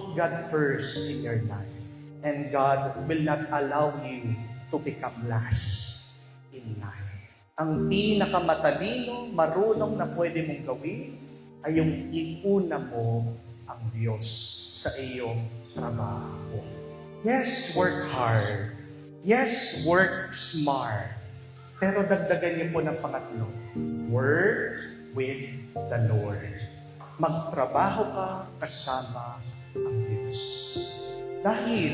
God first in your life. And God will not allow you to become last in life. Ang pinakamatalino, marunong na pwede mong gawin ay yung iuna mo ang Diyos sa iyong trabaho. Yes, work hard. Yes, work smart. Pero dagdagan niyo po ng pangatlo. Work with the Lord. Magtrabaho ka kasama ang Diyos. Dahil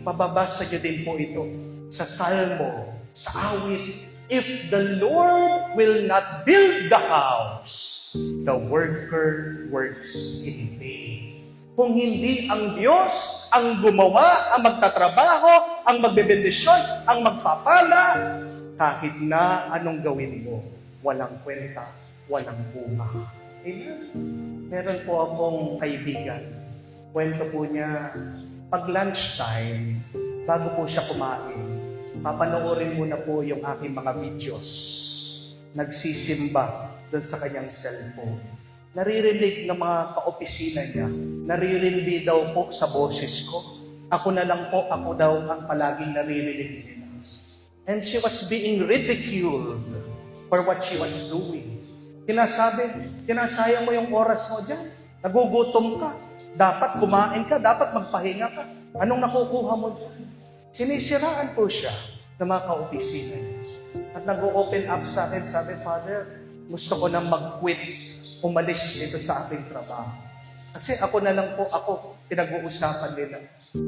pababasa niyo din po ito sa Salmo, sa awit, if the Lord will not build the house, the worker works in vain. Kung hindi ang Diyos ang gumawa, ang magtatrabaho, ang magbebendisyon, ang magpapala, kahit na anong gawin mo, walang kwenta, walang bunga. Amen? Meron po akong kaibigan. Kwento po niya, pag lunchtime, bago po siya kumain, papanoorin muna po yung aking mga videos. Nagsisimba doon sa kanyang cellphone. Naririnig ng mga kaopisina niya, naririnig daw po sa boses ko. Ako na lang po, ako daw ang palaging naririnig nila. And she was being ridiculed for what she was doing. Sinasayang mo yung oras mo dyan. Nagugutom ka. Dapat kumain ka, dapat magpahinga ka. Anong nakukuha mo dyan? Sinisiraan po siya ng mga kaopisina niya. At nag-open up sa akin, sabi, Father, gusto ko nang mag-quit, umalis dito sa aking trabaho. Kasi ako na lang po, pinag-uusapan nila.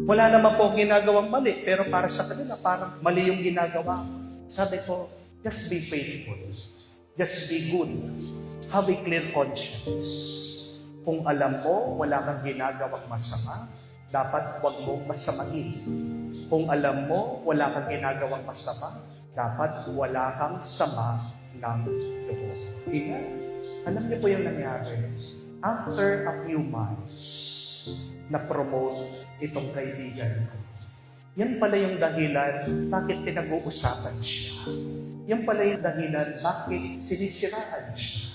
Wala naman po ginagawang mali, pero para sa kanila, parang mali yung ginagawa ko. Sabi ko, just be faithful. Just be good. Have a clear conscience. Kung alam mo, wala kang ginagawang masama, dapat huwag mong masamain. Kung alam mo, wala kang ginagawang masama, dapat wala kang sama ng loob. Amen? Alam niyo po yung nangyari. After a few months, na-promote itong kaibigan ko. Yan pala yung dahilan bakit pinag-uusapan siya. Yan pala yung dahilan bakit sinisiraan siya.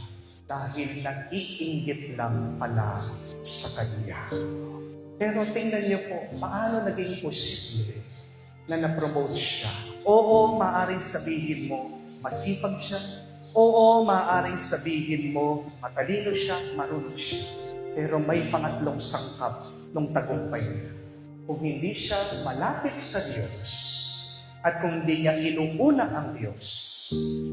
Dahil nag-iinggit lang pala sa kanya. Pero tingnan niyo po, paano naging posible na na-promote siya? Oo, maaaring sabihin mo, masipag siya. Oo, maaaring sabihin mo, matalino siya, marunong siya. Pero may pangatlong sangkap ng tagumpay niya. Kung hindi siya malapit sa Diyos, at kung hindi niya inuuna ang Diyos,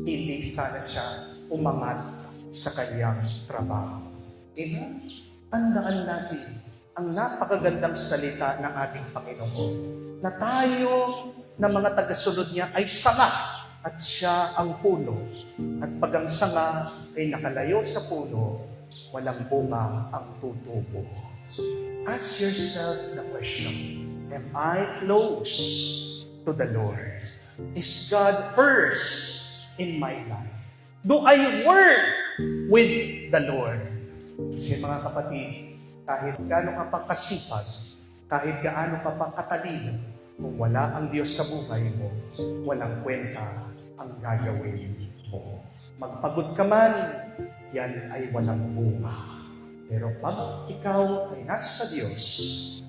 hindi sana siya umangat sa kanyang trabaho. Amen? Tandaan natin ang napakagandang salita ng ating Panginoon na tayo na mga tagasunod niya ay sanga at siya ang puno. At pag ang sanga ay nakalayo sa puno, walang bunga ang tutubo. Ask yourself the question, am I close to the Lord? Is God first in my life? Do I work with the Lord? Kasi mga kapatid, kahit gaano ka pa kasipag, kahit gaano ka pa katalino, kung wala ang Diyos sa buhay mo, walang kwenta ang gagawin mo. Magpagod ka man, yan ay walang bunga. Pero pag ikaw ay nasa Diyos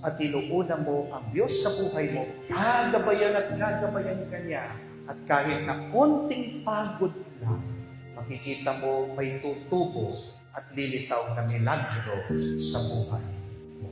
at inuuna mo ang Diyos sa buhay mo, gagabayan at gagabayan ka niya. At kahit na konting pagod lang, makikita mo may tutubo at lilitaw na milagro sa buhay mo.